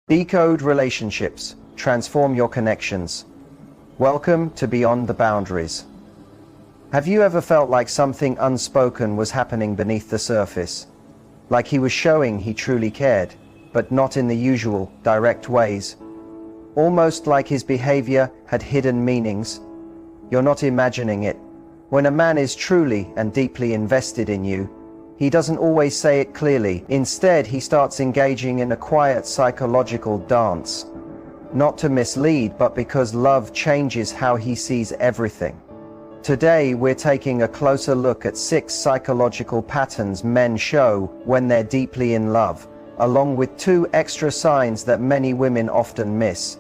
Decode relationships. Transform your connections. Welcome to Beyond the Boundaries. Have you ever felt like something unspoken was happening beneath the surface? Like he was showing he truly cared, but not in the usual, direct ways? Almost like his behavior had hidden meanings? You're not imagining it. When a man is truly and deeply invested in you, he doesn't always say it clearly. Instead, he starts engaging in a quiet psychological dance. Not to mislead, but because love changes how he sees everything. Today, we're taking a closer look at 6 psychological patterns men show when they're deeply in love, along with 2 extra signs that many women often miss.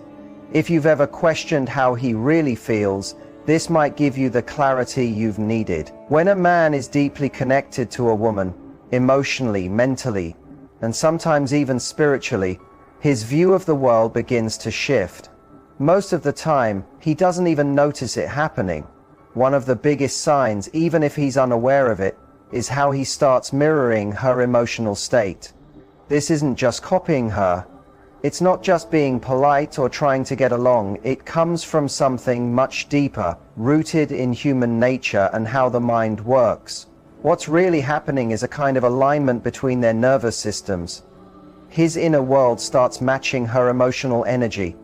If you've ever questioned how he really feels, this might give you the clarity you've needed. When a man is deeply connected to a woman, emotionally, mentally, and sometimes even spiritually, his view of the world begins to shift. Most of the time, he doesn't even notice it happening. One of the biggest signs, even if he's unaware of it, is how he starts mirroring her emotional state. This isn't just copying her. It's not just being polite or trying to get along. It comes from something much deeper, rooted in human nature and how the mind works. What's really happening is a kind of alignment between their nervous systems. His inner world starts matching her emotional energy.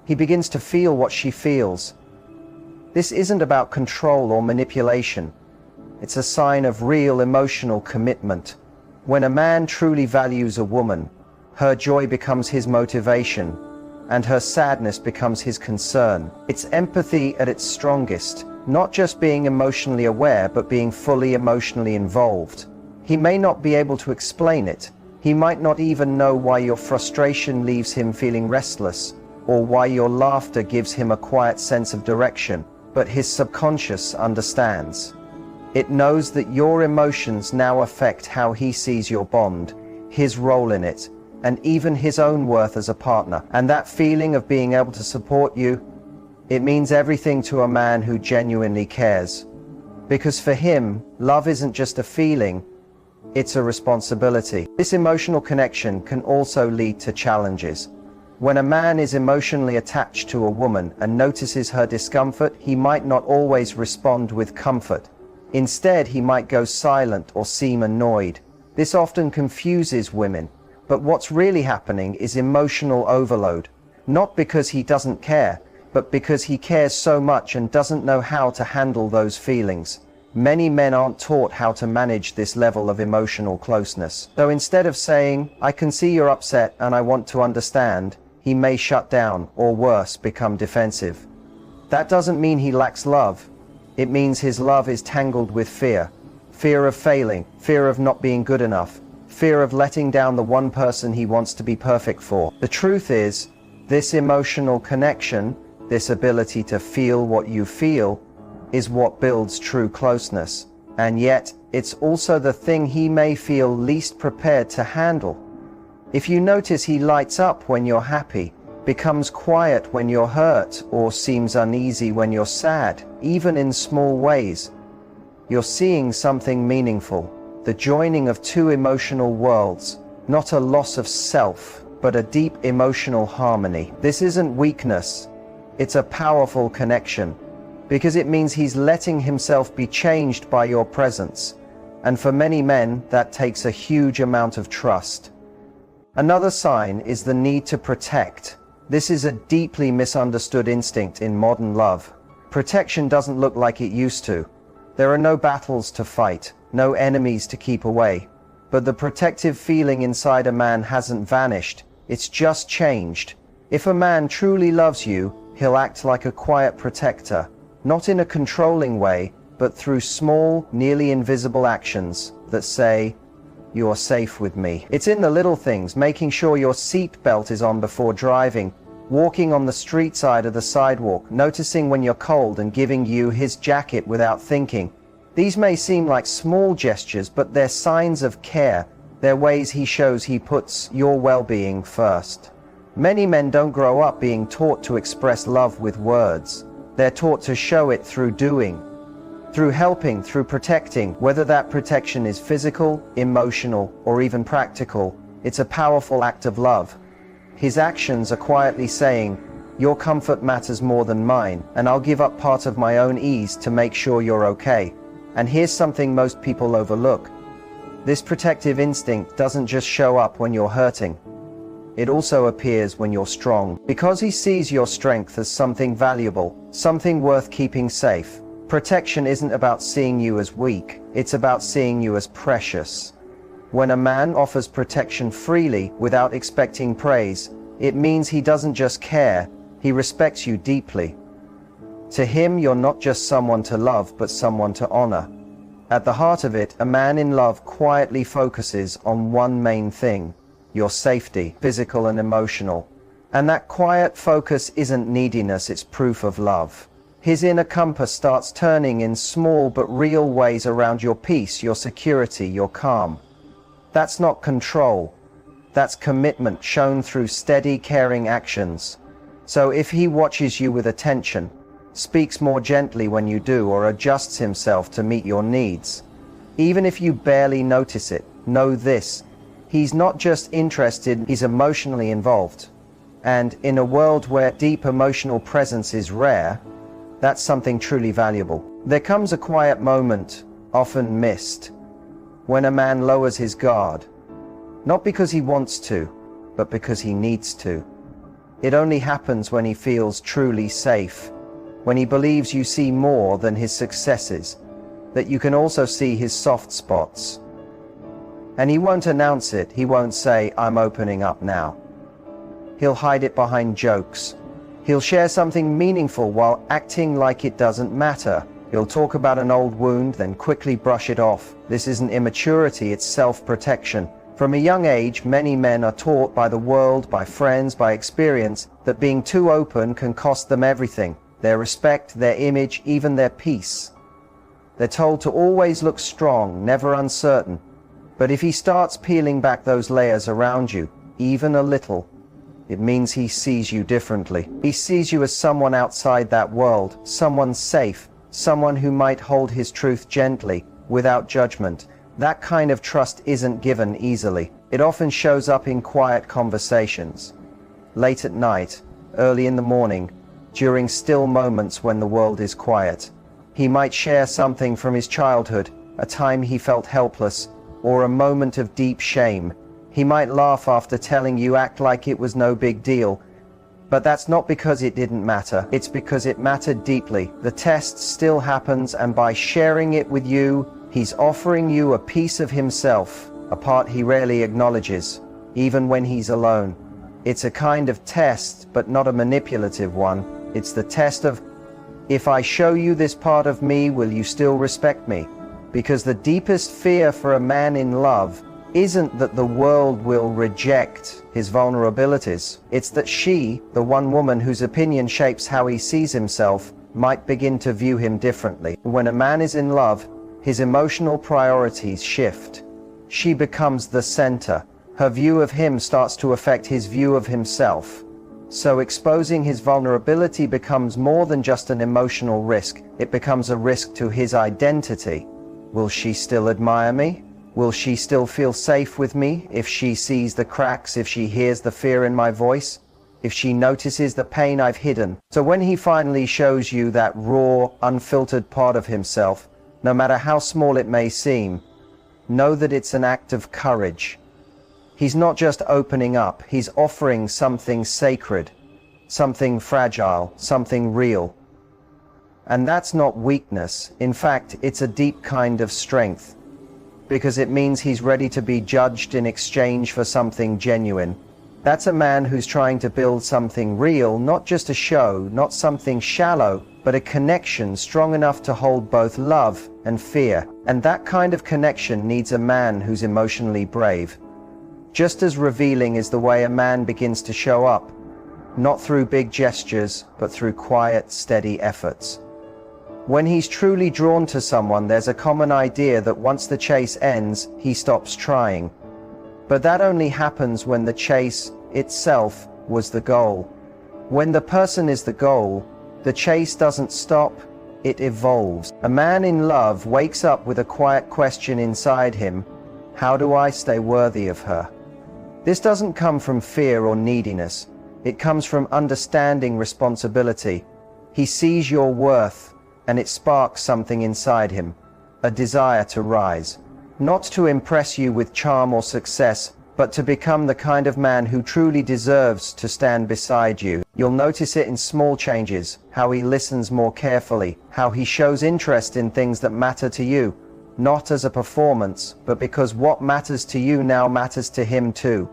He begins to feel what she feels. This isn't about control or manipulation. It's a sign of real emotional commitment. When a man truly values a woman, her joy becomes his motivation, and her sadness becomes his concern. It's empathy at its strongest, not just being emotionally aware, but being fully emotionally involved. He may not be able to explain it. He might not even know why your frustration leaves him feeling restless, or why your laughter gives him a quiet sense of direction, but his subconscious understands. It knows that your emotions now affect how he sees your bond, his role in it, and even his own worth as a partner. And that feeling of being able to support you, it means everything to a man who genuinely cares. Because for him, love isn't just a feeling, it's a responsibility. This emotional connection can also lead to challenges. When a man is emotionally attached to a woman and notices her discomfort, he might not always respond with comfort. Instead, he might go silent or seem annoyed. This often confuses women. But what's really happening is emotional overload. Not because he doesn't care, but because he cares so much and doesn't know how to handle those feelings. Many men aren't taught how to manage this level of emotional closeness. So instead of saying, "I can see you're upset and I want to understand," he may shut down, or worse, become defensive. That doesn't mean he lacks love. It means his love is tangled with fear. Fear of failing, fear of not being good enough, fear of letting down the one person he wants to be perfect for. The truth is, this emotional connection, this ability to feel what you feel, is what builds true closeness. And yet, it's also the thing he may feel least prepared to handle. If you notice he lights up when you're happy, becomes quiet when you're hurt, or seems uneasy when you're sad, even in small ways, you're seeing something meaningful. The joining of 2 emotional worlds, not a loss of self, but a deep emotional harmony. This isn't weakness, it's a powerful connection, because it means he's letting himself be changed by your presence. And for many men, that takes a huge amount of trust. Another sign is the need to protect. This is a deeply misunderstood instinct in modern love. Protection doesn't look like it used to. There are no battles to fight, no enemies to keep away. But the protective feeling inside a man hasn't vanished, it's just changed. If a man truly loves you, he'll act like a quiet protector, not in a controlling way, but through small, nearly invisible actions that say, "You are safe with me." It's in the little things, making sure your seat belt is on before driving, walking on the street side of the sidewalk, noticing when you're cold and giving you his jacket without thinking. These may seem like small gestures, but they're signs of care. They're ways he shows he puts your well-being first. Many men don't grow up being taught to express love with words. They're taught to show it through doing, through helping, through protecting. Whether that protection is physical, emotional, or even practical, it's a powerful act of love. His actions are quietly saying, "Your comfort matters more than mine, and I'll give up part of my own ease to make sure you're okay." And here's something most people overlook. This protective instinct doesn't just show up when you're hurting. It also appears when you're strong, because he sees your strength as something valuable, something worth keeping safe. Protection isn't about seeing you as weak, it's about seeing you as precious. When a man offers protection freely without expecting praise, it means he doesn't just care, he respects you deeply. To him, you're not just someone to love, but someone to honor. At the heart of it, a man in love quietly focuses on one main thing: your safety, physical and emotional. And that quiet focus isn't neediness, it's proof of love. His inner compass starts turning in small but real ways around your peace, your security, your calm. That's not control. That's commitment shown through steady, caring actions. So if he watches you with attention, speaks more gently when you do, or adjusts himself to meet your needs, even if you barely notice it, know this: he's not just interested, he's emotionally involved. And in a world where deep emotional presence is rare, that's something truly valuable. There comes a quiet moment, often missed, when a man lowers his guard, not because he wants to, but because he needs to. It only happens when he feels truly safe, when he believes you see more than his successes, that you can also see his soft spots. And he won't announce it, he won't say, "I'm opening up now." He'll hide it behind jokes. He'll share something meaningful while acting like it doesn't matter. He'll talk about an old wound, then quickly brush it off. This isn't immaturity, it's self-protection. From a young age, many men are taught by the world, by friends, by experience, that being too open can cost them everything: their respect, their image, even their peace. They're told to always look strong, never uncertain. But if he starts peeling back those layers around you, even a little, it means he sees you differently. He sees you as someone outside that world, someone safe, someone who might hold his truth gently, without judgment. That kind of trust isn't given easily. It often shows up in quiet conversations, late at night, early in the morning, during still moments when the world is quiet. He might share something from his childhood, a time he felt helpless, or a moment of deep shame. He might laugh after telling you, act like it was no big deal. But that's not because it didn't matter, it's because it mattered deeply. The test still happens, and by sharing it with you, he's offering you a piece of himself, a part he rarely acknowledges, even when he's alone. It's a kind of test, but not a manipulative one. It's the test of, if I show you this part of me, will you still respect me? Because the deepest fear for a man in love isn't that the world will reject his vulnerabilities. It's that she, the one woman whose opinion shapes how he sees himself, might begin to view him differently. When a man is in love, his emotional priorities shift. She becomes the center. Her view of him starts to affect his view of himself. So exposing his vulnerability becomes more than just an emotional risk. It becomes a risk to his identity. Will she still admire me? Will she still feel safe with me if she sees the cracks, if she hears the fear in my voice, if she notices the pain I've hidden? So when he finally shows you that raw, unfiltered part of himself, no matter how small it may seem, know that it's an act of courage. He's not just opening up, he's offering something sacred, something fragile, something real. And that's not weakness. In fact, it's a deep kind of strength, because it means he's ready to be judged in exchange for something genuine. That's a man who's trying to build something real, not just a show, not something shallow, but a connection strong enough to hold both love and fear. And that kind of connection needs a man who's emotionally brave. Just as revealing is the way a man begins to show up, not through big gestures, but through quiet, steady efforts. When he's truly drawn to someone, there's a common idea that once the chase ends, he stops trying. But that only happens when the chase itself was the goal. When the person is the goal, the chase doesn't stop, it evolves. A man in love wakes up with a quiet question inside him: how do I stay worthy of her? This doesn't come from fear or neediness. It comes from understanding responsibility. He sees your worth, and it sparks something inside him, a desire to rise. Not to impress you with charm or success, but to become the kind of man who truly deserves to stand beside you. You'll notice it in small changes, how he listens more carefully, how he shows interest in things that matter to you, not as a performance, but because what matters to you now matters to him too.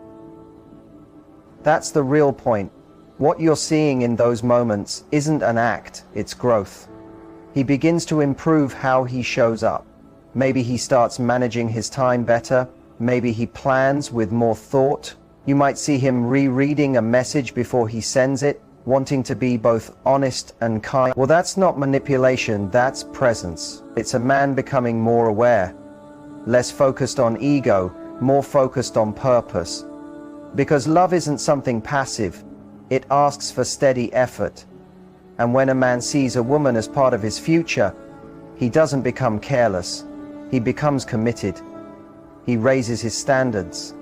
That's the real point. What you're seeing in those moments isn't an act, it's growth. He begins to improve how he shows up. Maybe he starts managing his time better. Maybe he plans with more thought. You might see him rereading a message before he sends it, wanting to be both honest and kind. Well, that's not manipulation, that's presence. It's a man becoming more aware, less focused on ego, more focused on purpose. Because love isn't something passive, it asks for steady effort. And when a man sees a woman as part of his future, he doesn't become careless, he becomes committed. He raises his standards,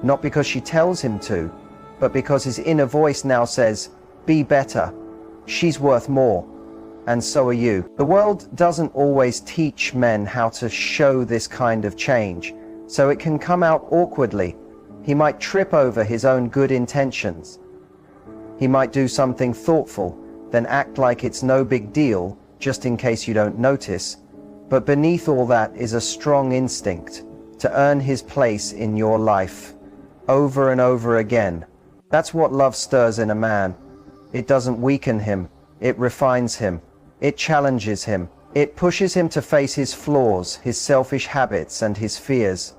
not because she tells him to, but because his inner voice now says, be better, she's worth more, and so are you. The world doesn't always teach men how to show this kind of change, so it can come out awkwardly. He might trip over his own good intentions. He might do something thoughtful, then act like it's no big deal, just in case you don't notice. But beneath all that is a strong instinct to earn his place in your life, over and over again. That's what love stirs in a man. It doesn't weaken him, it refines him, it challenges him, it pushes him to face his flaws, his selfish habits, and his fears.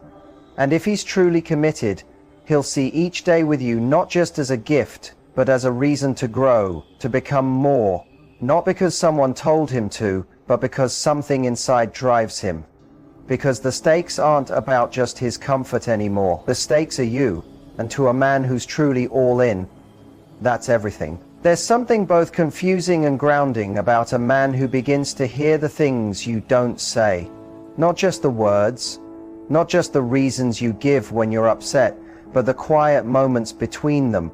And if he's truly committed, he'll see each day with you not just as a gift, but as a reason to grow, to become more, not because someone told him to, but because something inside drives him. Because the stakes aren't about just his comfort anymore. The stakes are you, and to a man who's truly all in, that's everything. There's something both confusing and grounding about a man who begins to hear the things you don't say. Not just the words, not just the reasons you give when you're upset, but the quiet moments between them.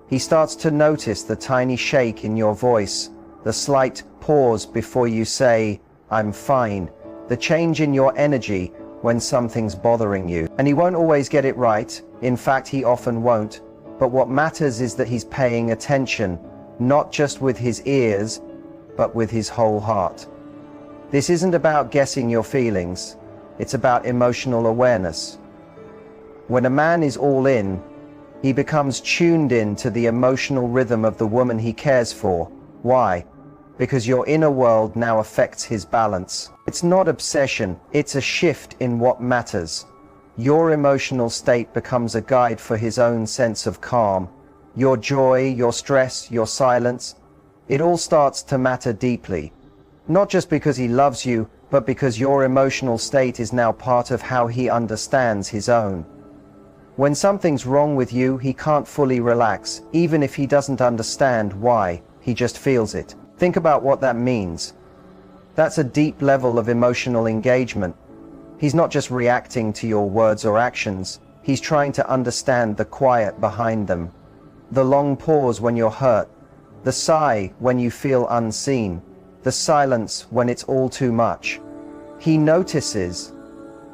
He starts to notice the tiny shake in your voice, the slight pause before you say, I'm fine, the change in your energy when something's bothering you. And he won't always get it right. In fact, he often won't. But what matters is that he's paying attention, not just with his ears, but with his whole heart. This isn't about guessing your feelings. It's about emotional awareness. When a man is all in, he becomes tuned in to the emotional rhythm of the woman he cares for. Why? Because your inner world now affects his balance. It's not obsession, it's a shift in what matters. Your emotional state becomes a guide for his own sense of calm. Your joy, your stress, your silence, it all starts to matter deeply. Not just because he loves you, but because your emotional state is now part of how he understands his own. When something's wrong with you, he can't fully relax, even if he doesn't understand why, he just feels it. Think about what that means. That's a deep level of emotional engagement. He's not just reacting to your words or actions, he's trying to understand the quiet behind them. The long pause when you're hurt, the sigh when you feel unseen, the silence when it's all too much. He notices,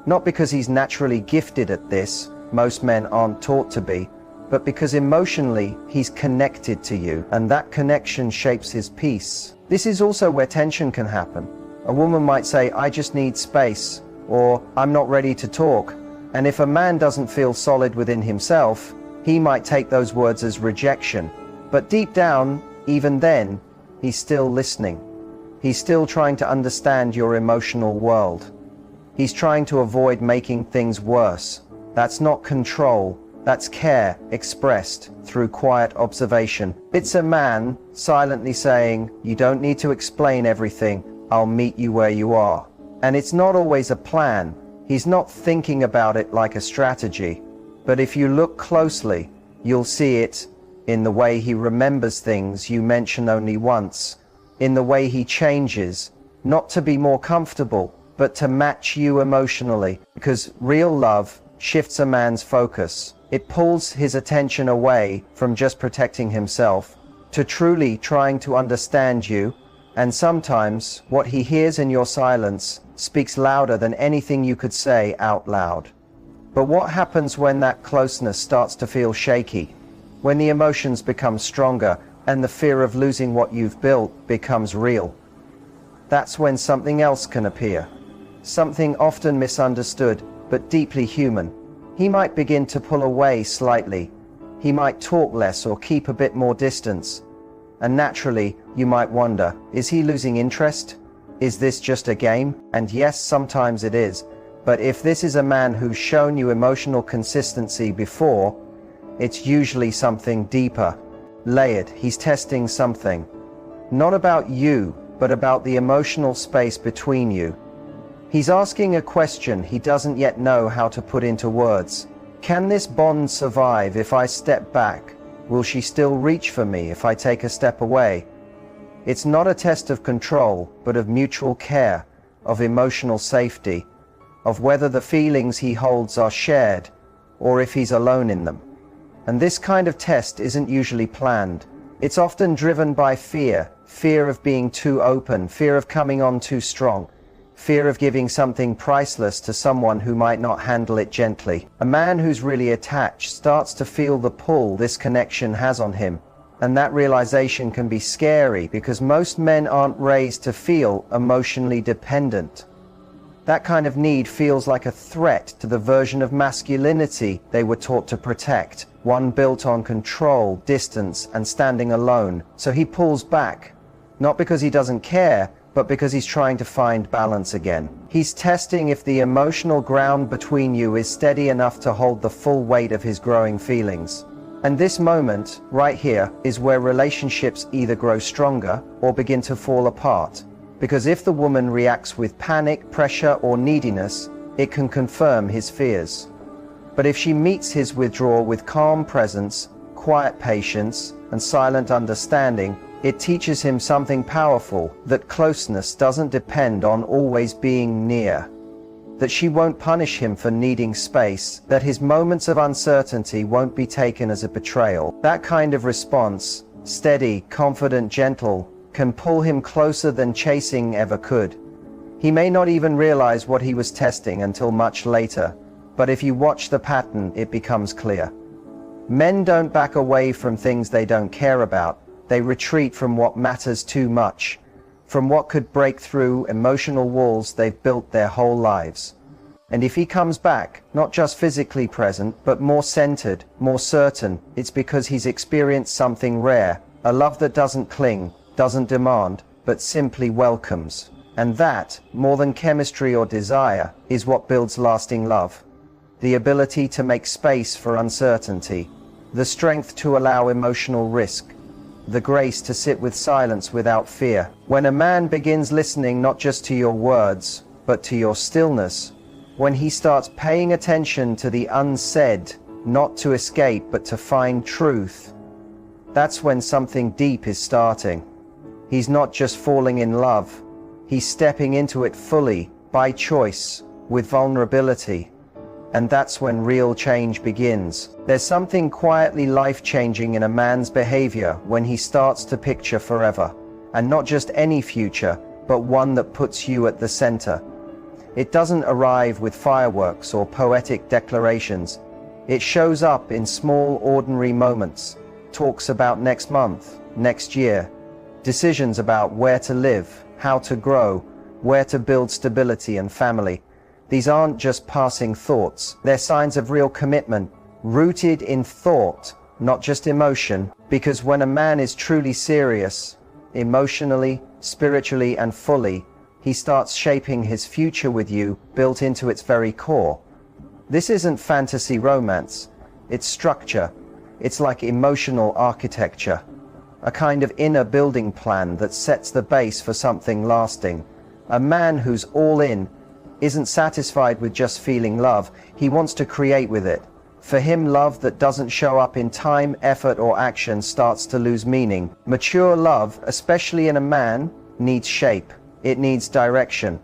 not because he's naturally gifted at this, most men aren't taught to be, but because emotionally he's connected to you, and that connection shapes his peace. This is also where tension can happen. A woman might say, I just need space, or I'm not ready to talk. And if a man doesn't feel solid within himself, he might take those words as rejection. But deep down, even then, he's still listening. He's still trying to understand your emotional world. He's trying to avoid making things worse. That's not control. That's care expressed through quiet observation. It's a man silently saying, you don't need to explain everything, I'll meet you where you are. And it's not always a plan. He's not thinking about it like a strategy. But if you look closely, you'll see it in the way he remembers things you mention only once, in the way he changes, not to be more comfortable, but to match you emotionally. Because real love shifts a man's focus. It pulls his attention away from just protecting himself to truly trying to understand you, and sometimes what he hears in your silence speaks louder than anything you could say out loud. But what happens when that closeness starts to feel shaky? When the emotions become stronger and the fear of losing what you've built becomes real? That's when something else can appear. Something often misunderstood, but deeply human. He might begin to pull away slightly. He might talk less or keep a bit more distance. And naturally, you might wonder, is he losing interest? Is this just a game? And yes, sometimes it is. But if this is a man who's shown you emotional consistency before, it's usually something deeper, layered. He's testing something. Not about you, but about the emotional space between you. He's asking a question he doesn't yet know how to put into words. Can this bond survive if I step back? Will she still reach for me if I take a step away? It's not a test of control, but of mutual care, of emotional safety, of whether the feelings he holds are shared, or if he's alone in them. And this kind of test isn't usually planned. It's often driven by fear of being too open, fear of coming on too strong, fear of giving something priceless to someone who might not handle it gently. A man who's really attached starts to feel the pull this connection has on him. And that realization can be scary because most men aren't raised to feel emotionally dependent. That kind of need feels like a threat to the version of masculinity they were taught to protect, one built on control, distance, and standing alone. So he pulls back, not because he doesn't care, but because he's trying to find balance again. He's testing if the emotional ground between you is steady enough to hold the full weight of his growing feelings. And this moment, right here, is where relationships either grow stronger or begin to fall apart. Because if the woman reacts with panic, pressure, or neediness, it can confirm his fears. But if she meets his withdrawal with calm presence, quiet patience, and silent understanding, it teaches him something powerful, that closeness doesn't depend on always being near. That she won't punish him for needing space, that his moments of uncertainty won't be taken as a betrayal. That kind of response, steady, confident, gentle, can pull him closer than chasing ever could. He may not even realize what he was testing until much later, but if you watch the pattern, it becomes clear. Men don't back away from things they don't care about. They retreat from what matters too much, from what could break through emotional walls they've built their whole lives. And if he comes back, not just physically present, but more centered, more certain, it's because he's experienced something rare, a love that doesn't cling, doesn't demand, but simply welcomes. And that, more than chemistry or desire, is what builds lasting love. The ability to make space for uncertainty, the strength to allow emotional risk, the grace to sit with silence without fear. When a man begins listening not just to your words, but to your stillness, when he starts paying attention to the unsaid, not to escape but to find truth, that's when something deep is starting. He's not just falling in love, he's stepping into it fully, by choice, with vulnerability. And that's when real change begins. There's something quietly life-changing in a man's behavior when he starts to picture forever. And not just any future, but one that puts you at the center. It doesn't arrive with fireworks or poetic declarations. It shows up in small, ordinary moments. Talks about next month, next year. Decisions about where to live, how to grow, where to build stability and family. These aren't just passing thoughts. They're signs of real commitment, rooted in thought, not just emotion. Because when a man is truly serious, emotionally, spiritually, and fully, he starts shaping his future with you, built into its very core. This isn't fantasy romance. It's structure. It's like emotional architecture. A kind of inner building plan that sets the base for something lasting. A man who's all in isn't satisfied with just feeling love. He wants to create with it. For him, love that doesn't show up in time, effort, or action starts to lose meaning. Mature love, especially in a man, needs shape. It needs direction.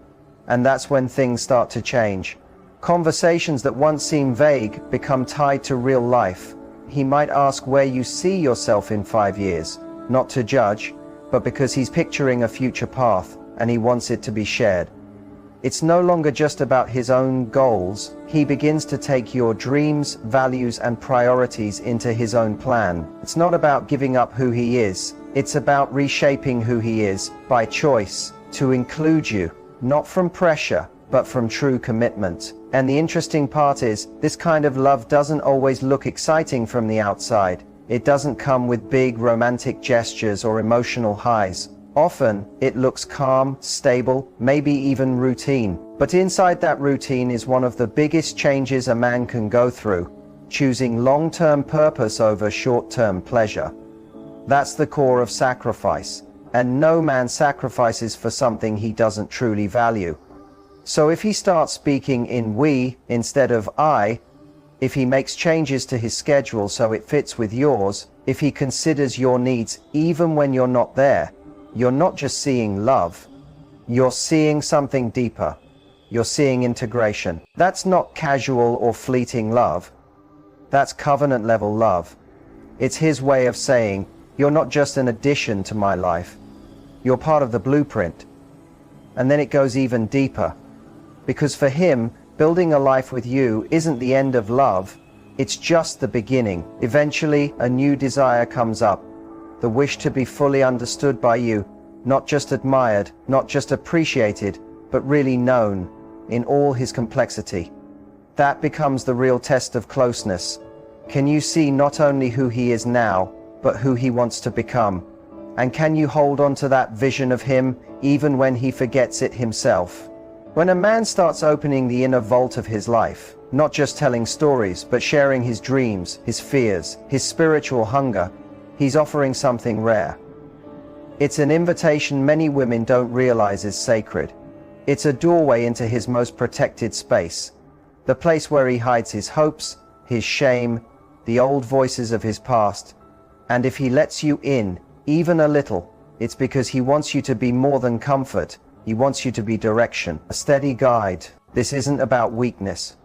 And that's when things start to change. Conversations that once seemed vague become tied to real life. He might ask where you see yourself in 5 years, not to judge, but because he's picturing a future path and he wants it to be shared. It's no longer just about his own goals. He begins to take your dreams, values, and priorities into his own plan. It's not about giving up who he is. It's about reshaping who he is by choice, to include you, not from pressure, but from true commitment. And the interesting part is, this kind of love doesn't always look exciting from the outside. It doesn't come with big romantic gestures or emotional highs. Often, it looks calm, stable, maybe even routine. But inside that routine is one of the biggest changes a man can go through, choosing long-term purpose over short-term pleasure. That's the core of sacrifice, and no man sacrifices for something he doesn't truly value. So if he starts speaking in we instead of I, if he makes changes to his schedule so it fits with yours, if he considers your needs even when you're not there, you're not just seeing love, you're seeing something deeper. You're seeing integration. That's not casual or fleeting love. That's covenant level love. It's his way of saying, you're not just an addition to my life, you're part of the blueprint. And then it goes even deeper. Because for him, building a life with you isn't the end of love, it's just the beginning. Eventually, a new desire comes up. The wish to be fully understood by you, not just admired, not just appreciated, but really known in all his complexity. That becomes the real test of closeness. Can you see not only who he is now, but who he wants to become? And can you hold on to that vision of him even when he forgets it himself? When a man starts opening the inner vault of his life, not just telling stories, but sharing his dreams, his fears, his spiritual hunger, he's offering something rare. It's an invitation many women don't realize is sacred. It's a doorway into his most protected space, the place where he hides his hopes, his shame, the old voices of his past. And if he lets you in, even a little, it's because he wants you to be more than comfort. He wants you to be direction, a steady guide. This isn't about weakness.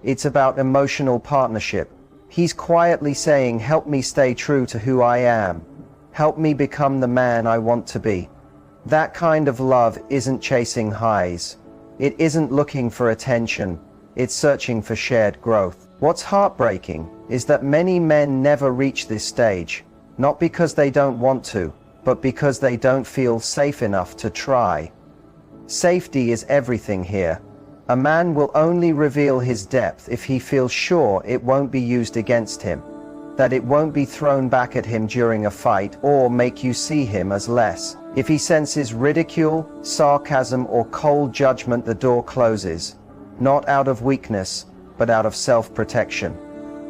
It's about emotional partnership. He's quietly saying, help me stay true to who I am. Help me become the man I want to be. That kind of love isn't chasing highs. It isn't looking for attention. It's searching for shared growth. What's heartbreaking is that many men never reach this stage, not because they don't want to, but because they don't feel safe enough to try. Safety is everything here. A man will only reveal his depth if he feels sure it won't be used against him, that it won't be thrown back at him during a fight or make you see him as less. If he senses ridicule, sarcasm, or cold judgment, the door closes, not out of weakness, but out of self-protection.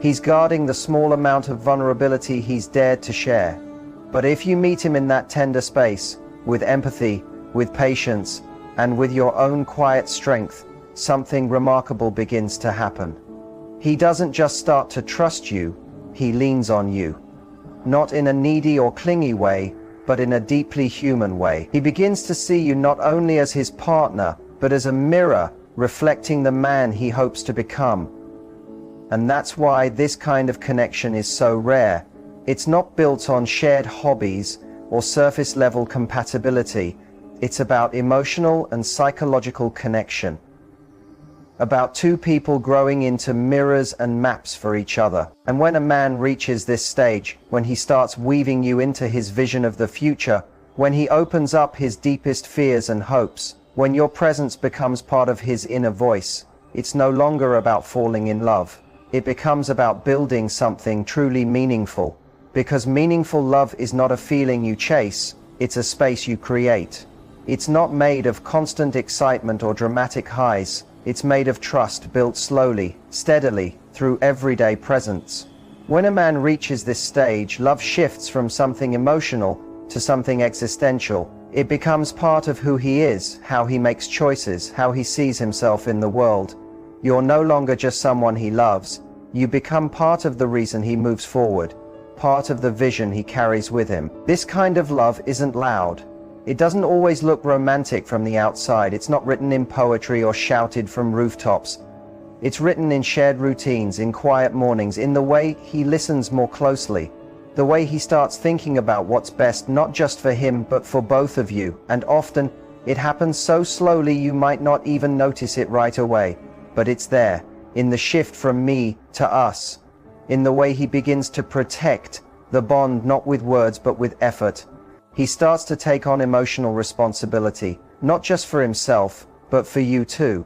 He's guarding the small amount of vulnerability he's dared to share. But if you meet him in that tender space, with empathy, with patience, and with your own quiet strength, something remarkable begins to happen. He doesn't just start to trust you, he leans on you. Not in a needy or clingy way, but in a deeply human way. He begins to see you not only as his partner, but as a mirror reflecting the man he hopes to become. And that's why this kind of connection is so rare. It's not built on shared hobbies or surface-level compatibility. It's about emotional and psychological connection. About two people growing into mirrors and maps for each other. And when a man reaches this stage, when he starts weaving you into his vision of the future, when he opens up his deepest fears and hopes, when your presence becomes part of his inner voice, it's no longer about falling in love. It becomes about building something truly meaningful. Because meaningful love is not a feeling you chase, it's a space you create. It's not made of constant excitement or dramatic highs. It's made of trust built slowly, steadily, through everyday presence. When a man reaches this stage, love shifts from something emotional to something existential. It becomes part of who he is, how he makes choices, how he sees himself in the world. You're no longer just someone he loves. You become part of the reason he moves forward, part of the vision he carries with him. This kind of love isn't loud. It doesn't always look romantic from the outside. It's not written in poetry or shouted from rooftops. It's written in shared routines, in quiet mornings, in the way he listens more closely, the way he starts thinking about what's best not just for him but for both of you, and often it happens so slowly you might not even notice it right away, but it's there, in the shift from me to us, in the way he begins to protect the bond not with words but with effort. He starts to take on emotional responsibility, not just for himself, but for you too.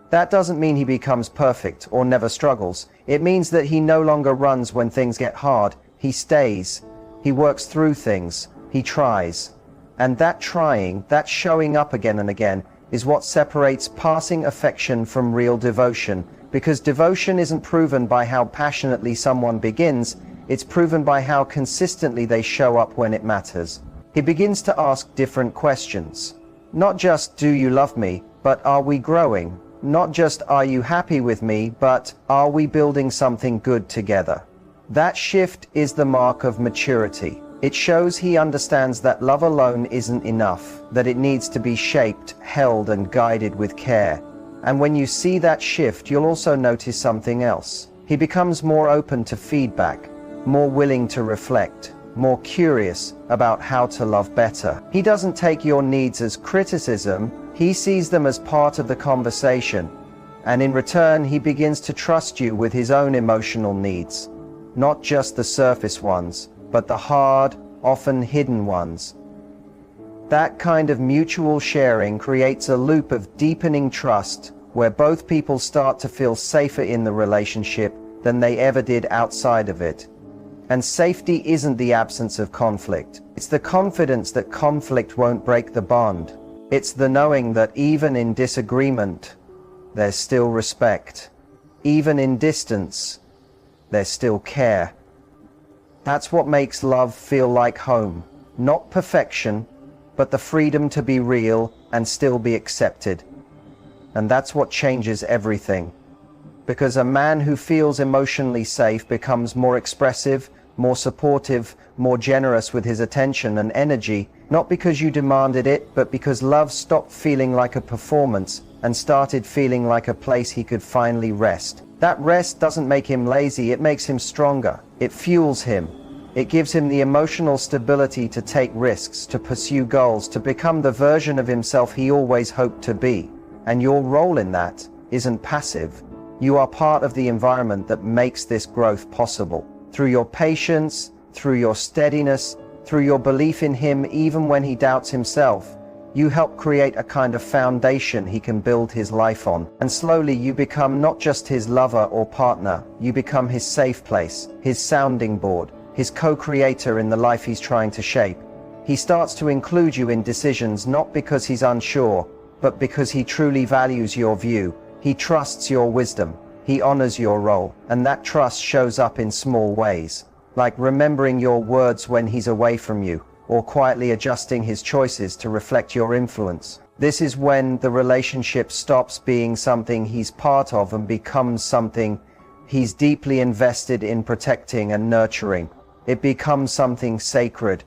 That doesn't mean he becomes perfect or never struggles. It means that he no longer runs when things get hard. He stays. He works through things. He tries. And that trying, that showing up again and again, is what separates passing affection from real devotion. Because devotion isn't proven by how passionately someone begins, it's proven by how consistently they show up when it matters. He begins to ask different questions. Not just, do you love me, but are we growing? Not just, are you happy with me, but are we building something good together? That shift is the mark of maturity. It shows he understands that love alone isn't enough, that it needs to be shaped, held, and guided with care. And when you see that shift, you'll also notice something else. He becomes more open to feedback, more willing to reflect, more curious about how to love better. He doesn't take your needs as criticism, he sees them as part of the conversation. And in return, he begins to trust you with his own emotional needs. Not just the surface ones, but the hard, often hidden ones. That kind of mutual sharing creates a loop of deepening trust where both people start to feel safer in the relationship than they ever did outside of it. And safety isn't the absence of conflict. It's the confidence that conflict won't break the bond. It's the knowing that even in disagreement, there's still respect. Even in distance, there's still care. That's what makes love feel like home. Not perfection, but the freedom to be real and still be accepted. And that's what changes everything. Because a man who feels emotionally safe becomes more expressive, more supportive, more generous with his attention and energy, not because you demanded it, but because love stopped feeling like a performance and started feeling like a place he could finally rest. That rest doesn't make him lazy, it makes him stronger. It fuels him. It gives him the emotional stability to take risks, to pursue goals, to become the version of himself he always hoped to be. And your role in that isn't passive. You are part of the environment that makes this growth possible. Through your patience, through your steadiness, through your belief in him even when he doubts himself, you help create a kind of foundation he can build his life on. And slowly you become not just his lover or partner, you become his safe place, his sounding board, his co-creator in the life he's trying to shape. He starts to include you in decisions not because he's unsure, but because he truly values your view. He trusts your wisdom. He honors your role, and that trust shows up in small ways, like remembering your words when he's away from you, or quietly adjusting his choices to reflect your influence. This is when the relationship stops being something he's part of and becomes something he's deeply invested in protecting and nurturing. It becomes something sacred,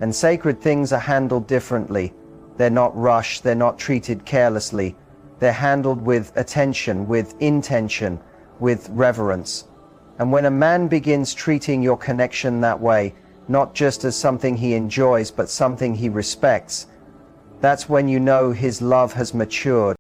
and sacred things are handled differently. They're not rushed, they're not treated carelessly. They're handled with attention, with intention, with reverence. And when a man begins treating your connection that way, not just as something he enjoys, but something he respects, that's when you know his love has matured.